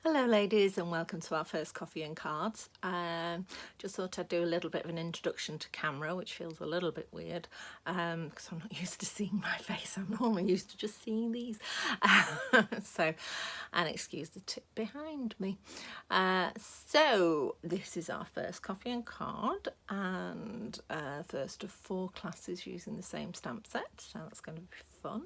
Hello ladies and welcome to our first coffee and cards. Just thought I'd do a little bit of an introduction to camera, which feels a little bit weird because I'm not used to seeing my face. I'm normally used to just seeing these. And excuse the tip behind me. So this is our first coffee and card and first of 4 classes using the same stamp set, so that's going to be fun.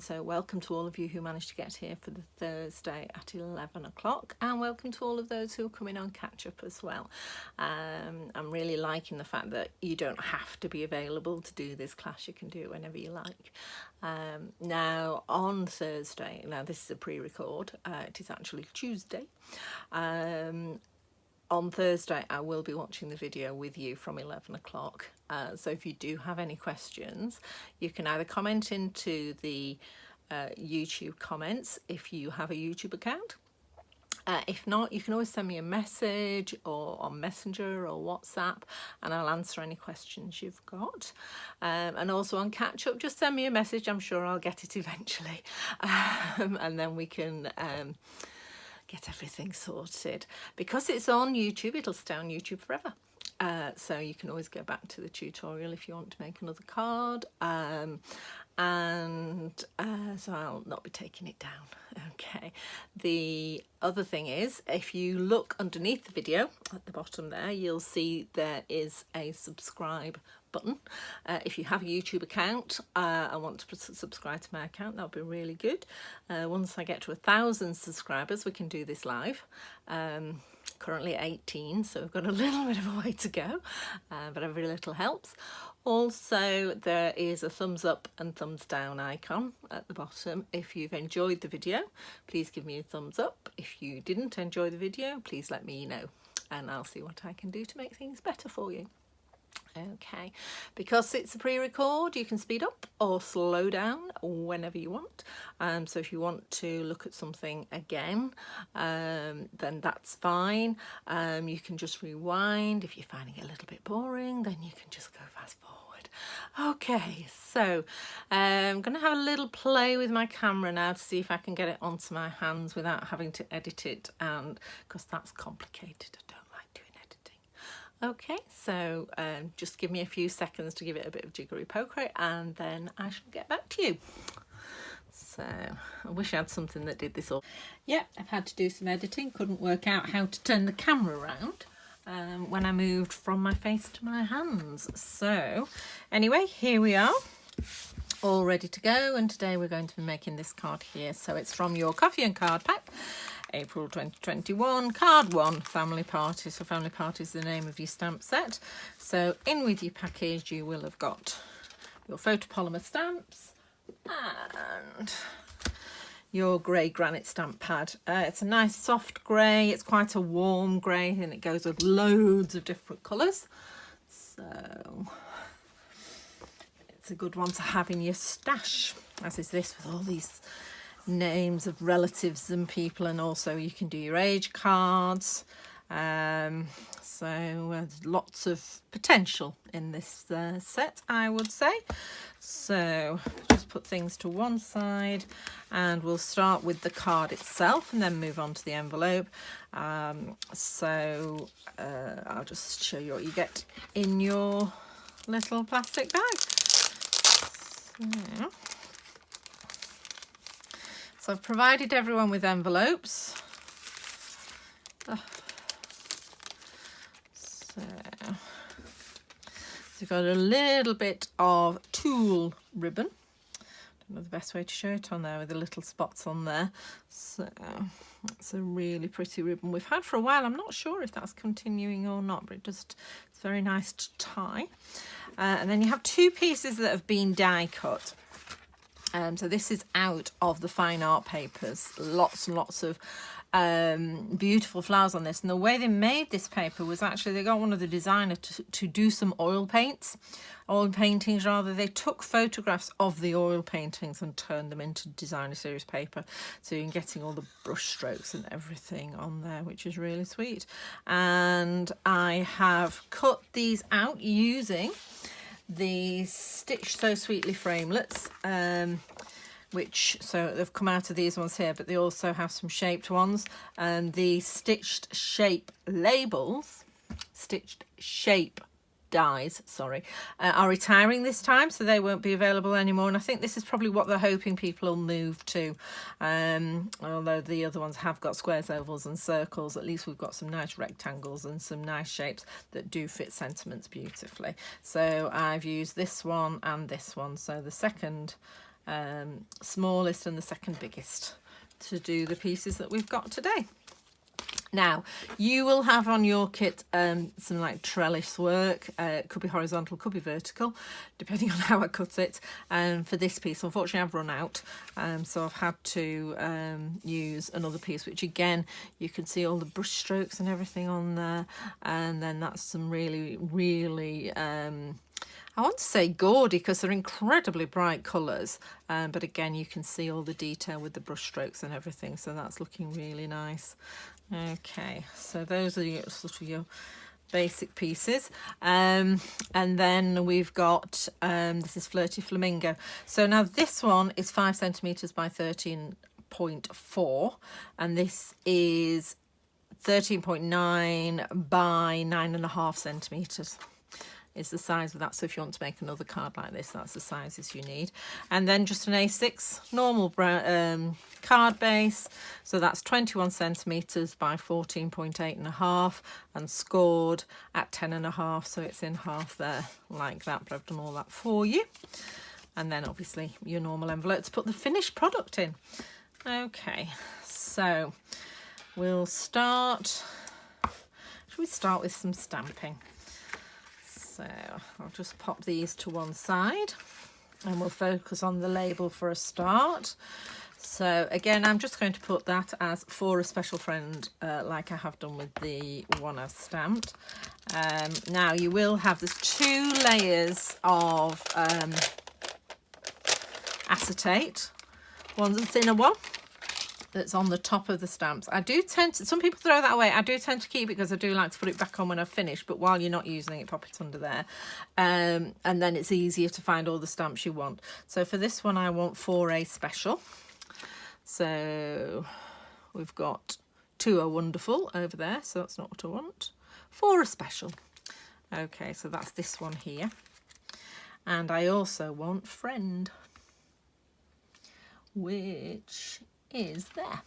So welcome to all of you who managed to get here for the Thursday at 11 o'clock, and welcome to all of those who are coming on catch up as well. I'm really liking the fact that you don't have to be available to do this class. You can do it whenever you like. Now on Thursday, now this is a pre-record, it is actually Tuesday. On Thursday I will be watching the video with you from 11 o'clock, so if you do have any questions you can either comment into the YouTube comments if you have a YouTube account. If not, you can always send me a message or on Messenger or WhatsApp and I'll answer any questions you've got. And also on catch up, just send me a message, I'm sure I'll get it eventually. And then we can get everything sorted. Because it's on YouTube, it'll stay on YouTube forever. So you can always go back to the tutorial if you want to make another card. So I'll not be taking it down. Okay. The other thing is, if you look underneath the video at the bottom there, you'll see there is a subscribe button. If you have a YouTube account and want to subscribe to my account, that would be really good. Once I get to 1,000 subscribers, we can do this live. Currently at 18, so we've got a little bit of a way to go, but every little helps. Also, there is a thumbs up and thumbs down icon at the bottom. If you've enjoyed the video, please give me a thumbs up. If you didn't enjoy the video, please let me know and I'll see what I can do to make things better for you. Okay, because it's a pre-record, you can speed up or slow down whenever you want. So if you want to look at something again, then that's fine. You can just rewind. If you're finding it a little bit boring, then you can just go fast forward. Okay, so I'm going to have a little play with my camera now to see if I can get it onto my hands without having to edit it, and because that's complicated. I don't like doing editing. Okay, so just give me a few seconds to give it a bit of jiggery pokery and then I shall get back to you. So I wish I had something that did this all. Yeah, I've had to do some editing, couldn't work out how to turn the camera around when I moved from my face to my hands. So anyway, here we are, all ready to go, and today we're going to be making this card here. So it's from your Coffee and Card pack, April 2021, card 1, Family Party. So Family Party is the name of your stamp set. So in with your package you will have got your photopolymer stamps and your grey granite stamp pad. It's a nice soft grey, it's quite a warm grey, and it goes with loads of different colours. So it's a good one to have in your stash, as is this, with all these names of relatives and people, and also you can do your age cards. So there's lots of potential in this set, I would say. So just put things to one side and we'll start with the card itself and then move on to the envelope. I'll just show you what you get in your little plastic bag. So I've provided everyone with envelopes. So you've got a little bit of tulle ribbon. Don't know the best way to show it on there with the little spots on there. So it's a really pretty ribbon we've had for a while. I'm not sure if that's continuing or not, but it's very nice to tie. And then you have 2 pieces that have been die cut. So this is out of the fine art papers. Lots and lots of beautiful flowers on this, and the way they made this paper was actually they got one of the designers to do some oil paintings rather. They took photographs of the oil paintings and turned them into designer series paper, so you're getting all the brush strokes and everything on there, which is really sweet. And I have cut these out using the Stitch So Sweetly framelets. which, so they've come out of these ones here, but they also have some shaped ones, and the stitched shape labels, stitched shape dies, sorry, are retiring this time, so they won't be available anymore. And I think this is probably what they're hoping people will move to, although the other ones have got squares, ovals and circles. At least we've got some nice rectangles and some nice shapes that do fit sentiments beautifully. So I've used this one and this one, so the second smallest and the second biggest, to do the pieces that we've got today. Now, you will have on your kit some like trellis work. It could be horizontal, could be vertical, depending on how I cut it. For this piece, unfortunately, I've run out, so I've had to use another piece, which again, you can see all the brush strokes and everything on there. And then that's some really, really... I want to say gaudy because they're incredibly bright colours, but again you can see all the detail with the brush strokes and everything, so that's looking really nice. Okay, so those are your sort of your basic pieces, and then we've got this is Flirty Flamingo. So now this one is 5 centimeters by 13.4, and this is 13.9 by 9.5 centimeters. Is the size of that. So if you want to make another card like this, that's the sizes you need. And then just an A6 normal card base, so that's 21 centimeters by 14.8.5, and scored at 10.5, so it's in half there like that, but I've done all that for you. And then obviously your normal envelope to put the finished product in. Okay, so we'll start. Should we start with some stamping? So I'll just pop these to one side and we'll focus on the label for a start. So again, I'm just going to put that as for a special friend, like I have done with the one I've stamped. Now you will have there's 2 layers of acetate. One's a thinner one that's on the top of the stamps. I do tend to, some people throw that away. I do tend to keep it because I do like to put it back on when I've finished, but while you're not using it, pop it under there. And then it's easier to find all the stamps you want. So for this one, I want 4A special. So we've got 2 are wonderful over there, so that's not what I want. 4 are special. Okay, so that's this one here. And I also want friend, which is there.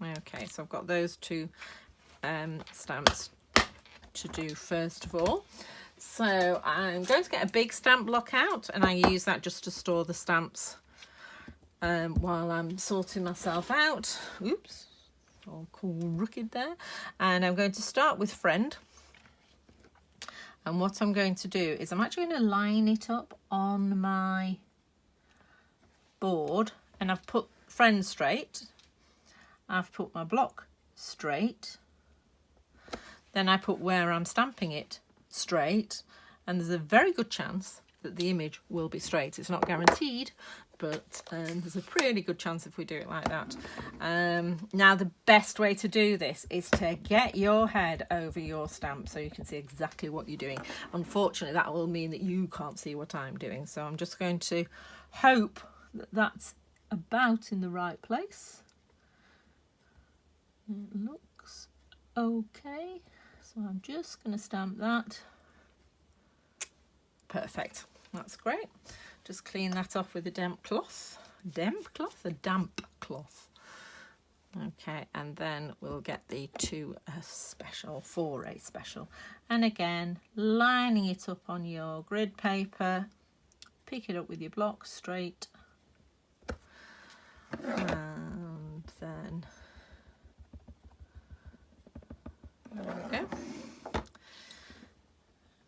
Okay, so I've got those 2 stamps to do first of all. So I'm going to get a big stamp block out, and I use that just to store the stamps while I'm sorting myself out. Oops, all crooked there. And I'm going to start with friend. And what I'm going to do is I'm actually going to line it up on my board, and I've put friend straight, I've put my block straight, then I put where I'm stamping it straight, and there's a very good chance that the image will be straight. It's not guaranteed, but there's a pretty good chance if we do it like that. Now the best way to do this is to get your head over your stamp so you can see exactly what you're doing. Unfortunately, that will mean that you can't see what I'm doing, so I'm just going to hope that that's about in the right place. It looks okay, so I'm just going to stamp that. Perfect, that's great. Just clean that off with a damp cloth. Damp cloth? A damp cloth. Okay, and then we'll get the 2 special, 4A special. And again, lining it up on your grid paper, pick it up with your block straight. And then there we go.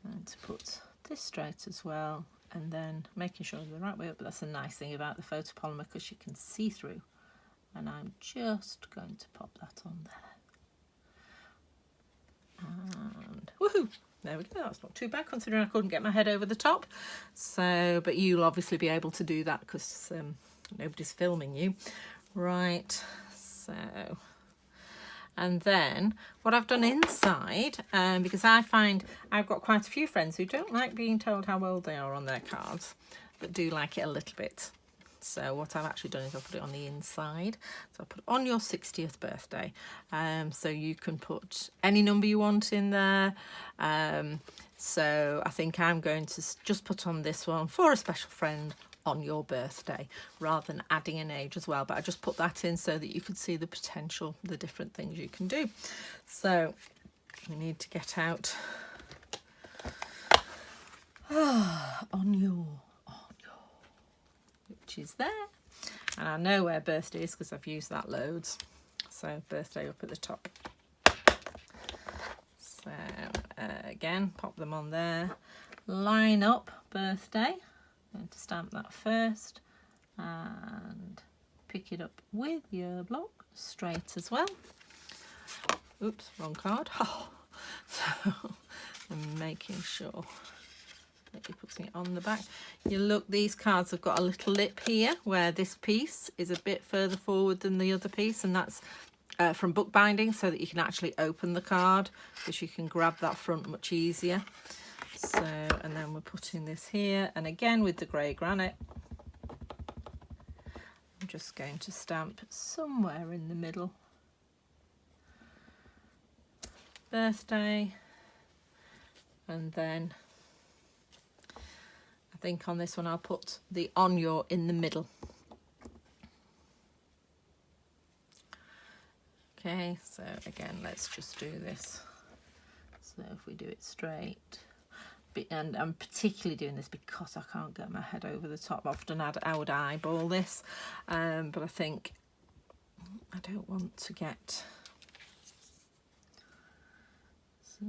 And to put this straight as well, and then making sure they're the right way up. But that's the nice thing about the photopolymer, because you can see through. And I'm just going to pop that on there. And woohoo! There we go. That's not too bad considering I couldn't get my head over the top. So, but you'll obviously be able to do that because nobody's filming you. Right, so, and then what I've done inside, because I find I've got quite a few friends who don't like being told how old they are on their cards, but do like it a little bit So what I've actually done is I've put it on the inside. So I put on your 60th birthday. So you can put any number you want in there. So I think I'm going to just put on this one, for a special friend on your birthday, rather than adding an age as well. But I just put that in so that you could see the potential, the different things you can do. So we need to get out on your, which is there. And I know where birthday is because I've used that loads. So birthday up at the top. So again, pop them on there. Line up birthday. I'm going to stamp that first and pick it up with your block straight as well. Oops, wrong card. Oh, so I'm making sure that you're putting it on the back. You look, these cards have got a little lip here where this piece is a bit further forward than the other piece, and that's from bookbinding, so that you can actually open the card, because you can grab that front much easier. So, and then we're putting this here, and again with the grey granite, I'm just going to stamp somewhere in the middle. Birthday, and then I think on this one I'll put the on your in the middle. Okay, so again, let's just do this. So if we do it straight, and I'm particularly doing this because I can't get my head over the top. Often I would eyeball this, but I think I don't want to get, so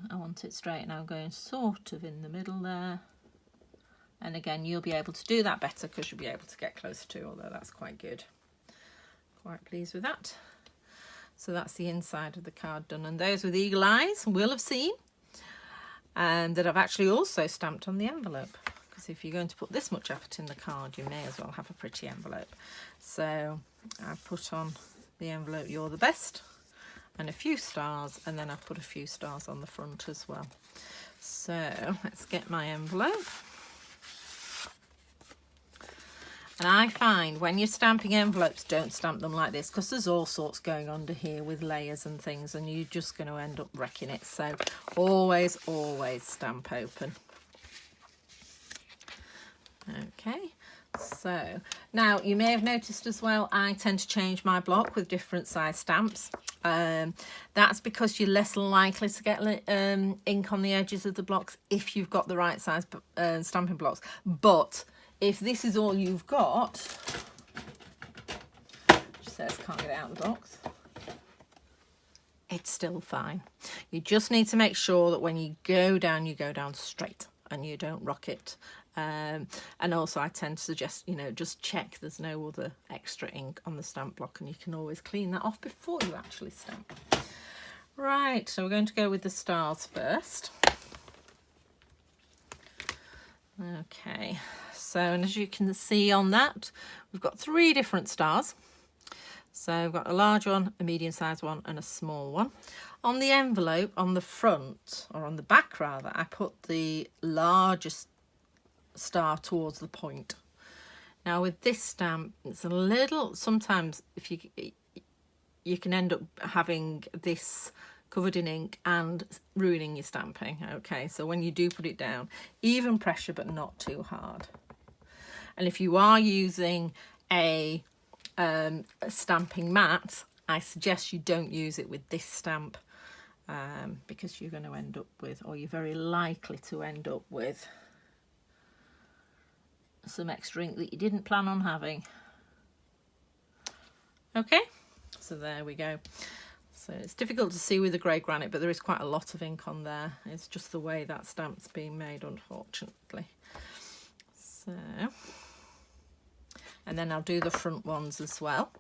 I want it straight, and I'm going sort of in the middle there. And again, you'll be able to do that better because you'll be able to get closer to, although that's quite good. Quite pleased with that. So that's the inside of the card done. And those with eagle eyes will have seen that I've actually also stamped on the envelope, because if you're going to put this much effort in the card, you may as well have a pretty envelope. So I put on the envelope "You're the best" and a few stars, and then I've put a few stars on the front as well. So let's get my envelope. And I find when you're stamping envelopes, don't stamp them like this, because there's all sorts going under here with layers and things, and you're just going to end up wrecking it. So always, always stamp open. Okay, so now you may have noticed as well, I tend to change my block with different size stamps. That's because you're less likely to get ink on the edges of the blocks if you've got the right size stamping blocks. But if this is all you've got, which says can't get it out of the box, it's still fine. You just need to make sure that when you go down straight and you don't rock it. And also I tend to suggest, you know, just check there's no other extra ink on the stamp block, and you can always clean that off before you actually stamp. Right, so we're going to go with the stars first. Okay, so, and as you can see on that, we've got 3 different stars. So we've got a large one, a medium-sized one, and a small one. On the envelope, on the front, or on the back rather, I put the largest star towards the point. Now with this stamp, it's a little, sometimes if you can end up having this covered in ink and ruining your stamping. Okay, so when you do put it down, even pressure but not too hard. And if you are using a stamping mat, I suggest you don't use it with this stamp, because you're going to end up with, or you're very likely to end up with, some extra ink that you didn't plan on having. Okay, so there we go. So it's difficult to see with the grey granite, but there is quite a lot of ink on there. It's just the way that stamp's being made, unfortunately. So, and then I'll do the front ones as well.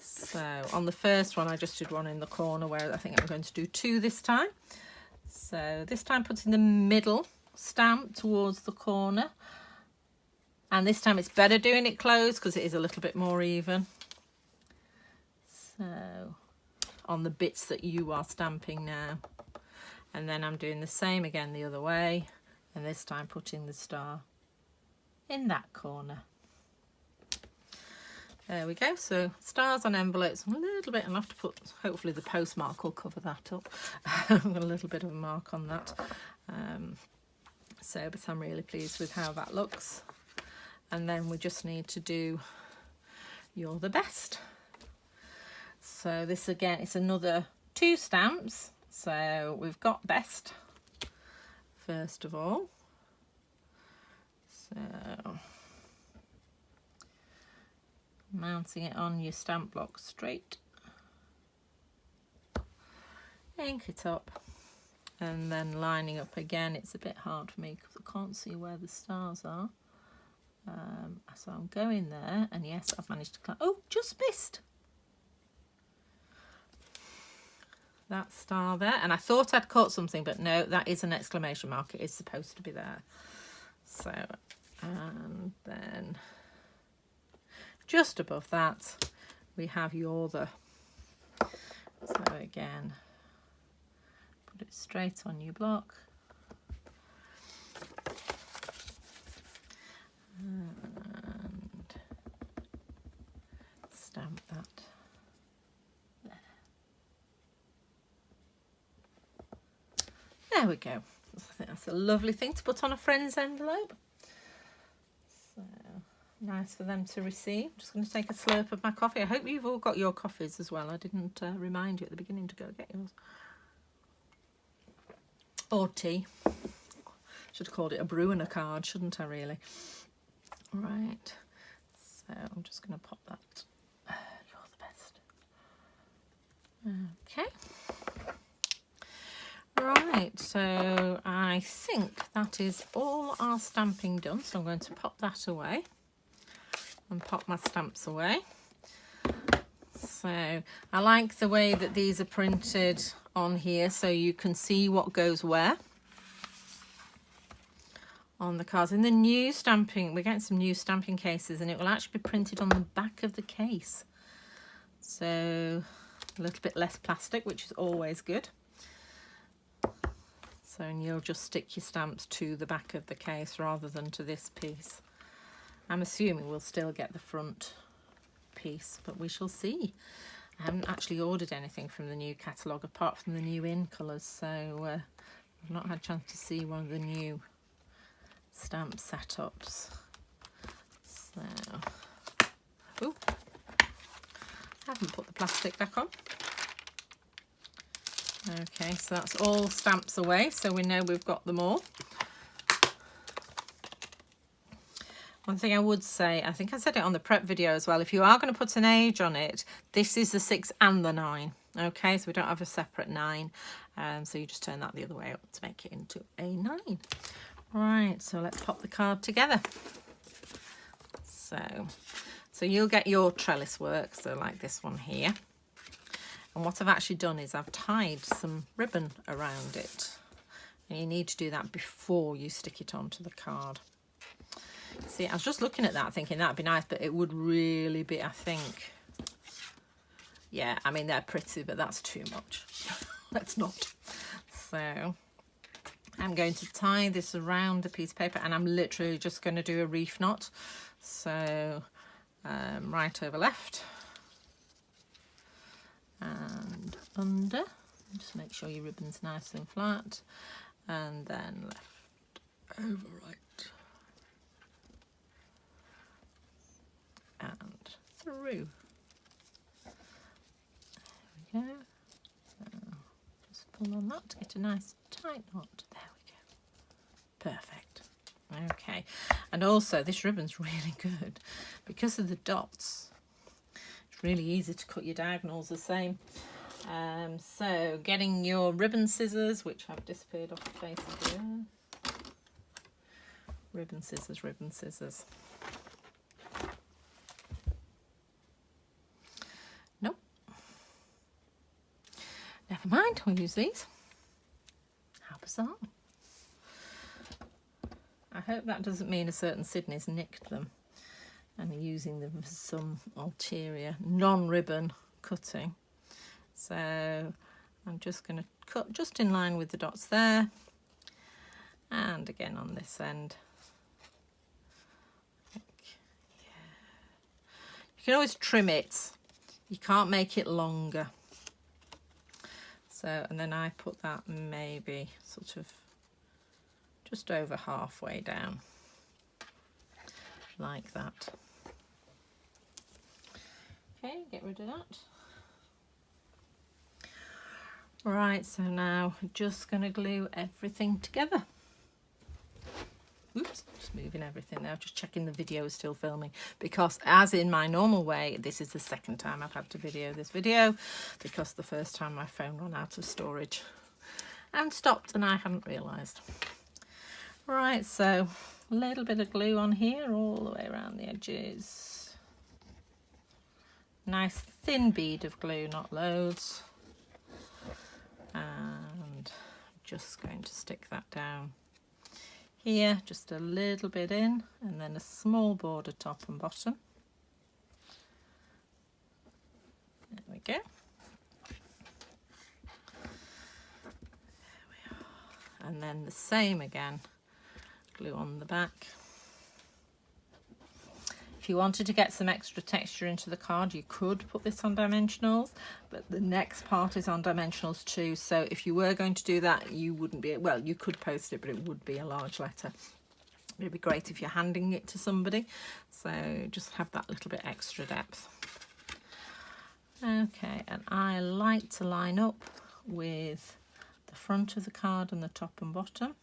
So on the first one, I just did one in the corner, where I think I'm going to do 2 this time. So this time putting the middle stamp towards the corner. And this time it's better doing it closed because it is a little bit more even. So on the bits that you are stamping now. And then I'm doing the same again the other way, and this time putting the star in that corner. There we go. So stars on envelopes, a little bit. I'll have to put, hopefully the postmark will cover that up. I've got a little bit of a mark on that. But I'm really pleased with how that looks. And then we just need to do You're the Best. So this again, it's another 2 stamps. So we've got Best first of all. So mounting it on your stamp block straight, ink it up, and then lining up again. It's a bit hard for me because I can't see where the stars are. So I'm going there, and yes, I've managed to climb. Oh, just missed that star there, and I thought I'd caught something, but no, that is an exclamation mark. It is supposed to be there. So, and then just above that we have You're the. So again, put it straight on your block. And stamp that there. There we go. I think that's a lovely thing to put on a friend's envelope. So nice for them to receive. I'm just going to take a slurp of my coffee. I hope you've all got your coffees as well. I didn't remind you at the beginning to go get yours. Or tea. Should have called it a brew and a card, shouldn't I really? Right. So I'm just going to pop that. You're the Best. Okay. Right, so I think that is all our stamping done. So I'm going to pop that away and pop my stamps away. So I like the way that these are printed on here, so you can see what goes where on the cards. In the new stamping, we're getting some new stamping cases, and it will actually be printed on the back of the case. So a little bit less plastic, which is always good. So, and you'll just stick your stamps to the back of the case rather than to this piece. I'm assuming we'll still get the front piece, but we shall see. I haven't actually ordered anything from the new catalogue apart from the new in colours, so I've not had a chance to see one of the new stamp setups. So, ooh, I haven't put the plastic back on. Okay, so that's all stamps away, so we know we've got them all. One thing I would say, I think I said it on the prep video as well, if you are going to put an age on it, this is the 6 and the 9. Okay, so we don't have a separate 9. So you just turn that the other way up to make it into a 9. Right, so let's pop the card together. So you'll get your trellis work, so like this one here. And what I've actually done is I've tied some ribbon around it. And you need to do that before you stick it onto the card. See, I was just looking at that thinking that'd be nice, but it would really be, I think, yeah, I mean, they're pretty, but that's too much. Let's not. So I'm going to tie this around a piece of paper, and I'm literally just going to do a reef knot. So right over left and under. Just make sure your ribbon's nice and flat, and then left over right and through. There we go. So just pull on that to get a nice tight knot. There we go. Perfect. Okay, and also this ribbon's really good because of the dots. It's really easy to cut your diagonals the same. So getting your ribbon scissors, which have disappeared off the face of the earth. Ribbon scissors, ribbon scissors. Nope. Never mind, we'll use these. How bizarre. I hope that doesn't mean a certain Sydney's nicked them and using them for some ulterior non-ribbon cutting. So I'm just going to cut just in line with the dots there, and again on this end. You can always trim it. You can't make it longer. So, and then I put that maybe sort of just over halfway down, like that. Okay, get rid of that. Right, so now I'm just going to glue everything together. Oops, just moving everything now, just checking the video is still filming, because as in my normal way, this is the second time I've had to video this video, because the first time my phone ran out of storage and stopped and I hadn't realised. Right, so a little bit of glue on here all the way around the edges. Nice thin bead of glue, not loads. And just going to stick that down here, just a little bit in, and then a small border top and bottom. There we go. There we are. And then the same again, glue on the back. If you wanted to get some extra texture into the card, you could put this on dimensionals, but the next part is on dimensionals too. So if you were going to do that, you wouldn't be, well, you could post it, but it would be a large letter. It'd be great if you're handing it to somebody. So just have that little bit extra depth. Okay, and I like to line up with the front of the card and the top and bottom.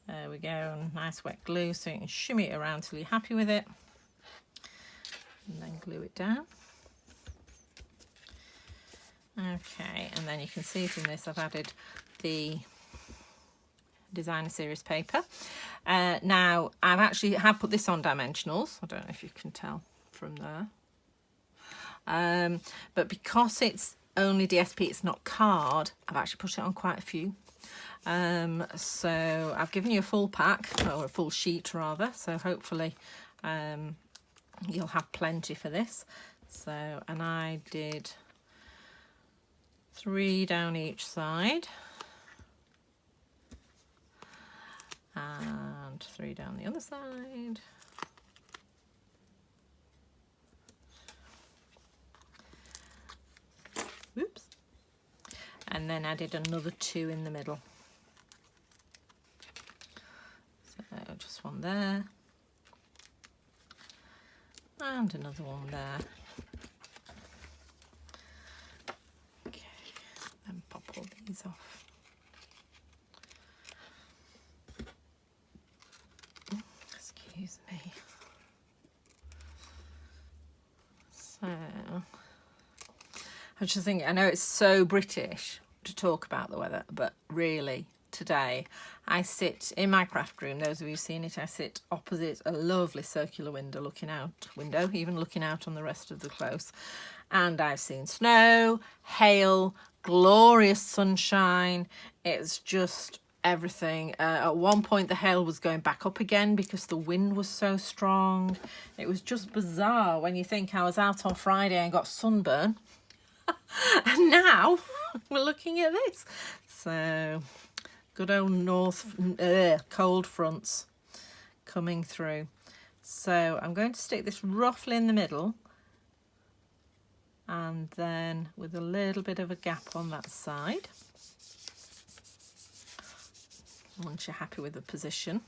There we go, nice wet glue so you can shimmy it around till you're happy with it. And then glue it down. Okay, and then you can see from this I've added the designer series paper. Now, I've actually have put this on dimensionals. I don't know if you can tell from there. But because it's only DSP, it's not card, I've actually put it on quite a few. So I've given you a full pack, or a full sheet rather, so hopefully you'll have plenty for this. So, and I did 3 down each side and 3 down the other side. Oops. And then I did another 2 in the middle. So just one there. And another one there. Okay, then pop all these off. Excuse me. So, I was just thinking, I know it's so British to talk about the weather, but really today I sit in my craft room. Those of you who've seen it, I sit opposite a lovely circular window, even looking out on the rest of the close, and I've seen snow, hail, glorious sunshine. It's just everything. At one point the hail was going back up again because the wind was so strong. It was just bizarre when you think I was out on Friday and got sunburn. And now we're looking at this. So good old north cold fronts coming through. So I'm going to stick this roughly in the middle, and then with a little bit of a gap on that side, once you're happy with the position.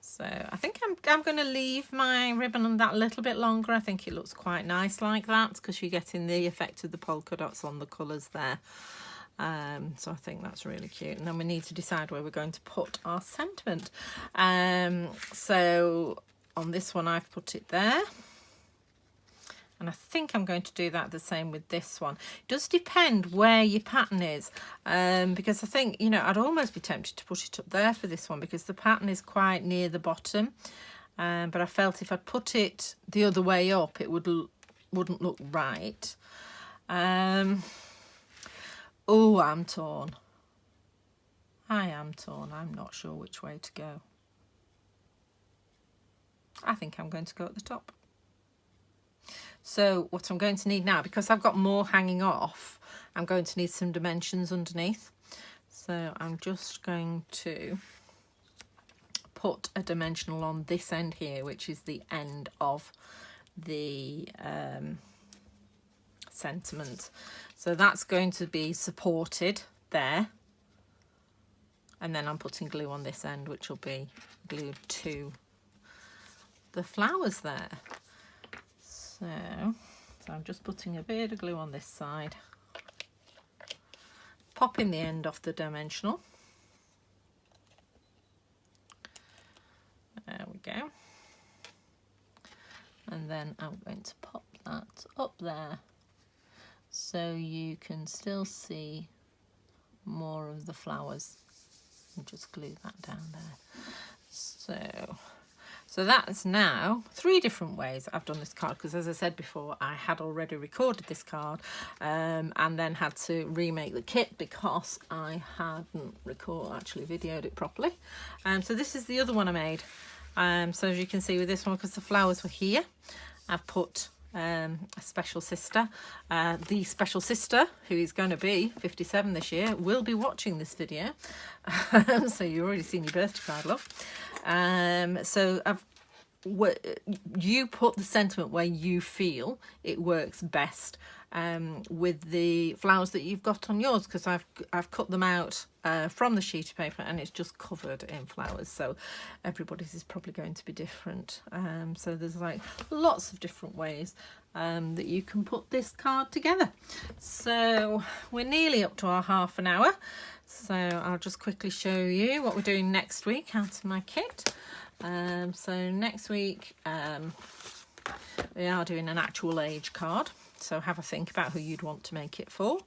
So I think I'm going to leave my ribbon on that a little bit longer. I think it looks quite nice like that, because you're getting the effect of the polka dots on the colours there. So I think that's really cute. And then we need to decide where we're going to put our sentiment. So on this one I've put it there. And I think I'm going to do that the same with this one. It does depend where your pattern is, because I think, you know, I'd almost be tempted to put it up there for this one because the pattern is quite near the bottom. But I felt if I put it the other way up, it wouldn't look right. Oh, I'm torn. I am torn. I'm not sure which way to go. I think I'm going to go at the top. So what I'm going to need now, because I've got more hanging off, I'm going to need some dimensions underneath. So I'm just going to put a dimensional on this end here, which is the end of the sentiment. So that's going to be supported there. And then I'm putting glue on this end, which will be glued to the flowers there. So I'm just putting a bit of glue on this side, popping the end off the dimensional. There we go. And then I'm going to pop that up there so you can still see more of the flowers, and just glue that down there. So that's now 3 different ways I've done this card, because as I said before, I had already recorded this card and then had to remake the kit because I hadn't actually videoed it properly. So this is the other one I made. So as you can see with this one, because the flowers were here, I've put a special sister. The special sister, who is going to be 57 this year, will be watching this video. So you've already seen your birthday card, love. So you put the sentiment where you feel it works best with the flowers that you've got on yours, because I've cut them out from the sheet of paper and it's just covered in flowers, so everybody's is probably going to be different. So there's like lots of different ways that you can put this card together. So we're nearly up to our half an hour, so I'll just quickly show you what we're doing next week out of my kit. So next week we are doing an actual age card, so have a think about who you'd want to make it for.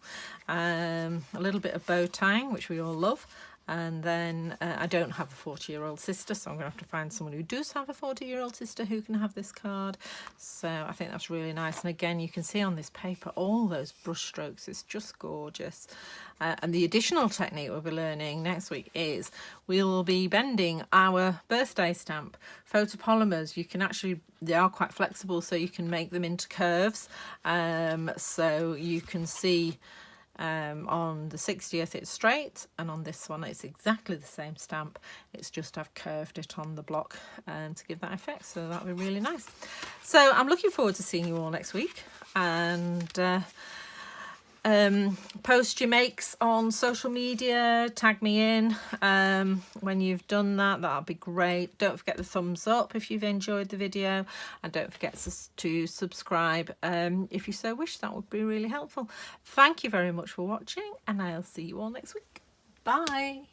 A little bit of bow tying, which we all love, and then I don't have a 40-year-old sister, so I'm going to have to find someone who does have a 40-year-old sister who can have this card. So I think that's really nice, and again you can see on this paper all those brush strokes. It's just gorgeous. And the additional technique we'll be learning next week is we'll be bending our birthday stamp. Photopolymers, you can actually, they are quite flexible, so you can make them into curves. So you can see on the 60th it's straight, and on this one it's exactly the same stamp, it's just I've curved it on the block to give that effect, so that'll be really nice. So I'm looking forward to seeing you all next week, and post your makes on social media, tag me in when you've done that. That'll be great. Don't forget the thumbs up if you've enjoyed the video, and don't forget to subscribe if you so wish. That would be really helpful. Thank you very much for watching, and I'll see you all next week. Bye.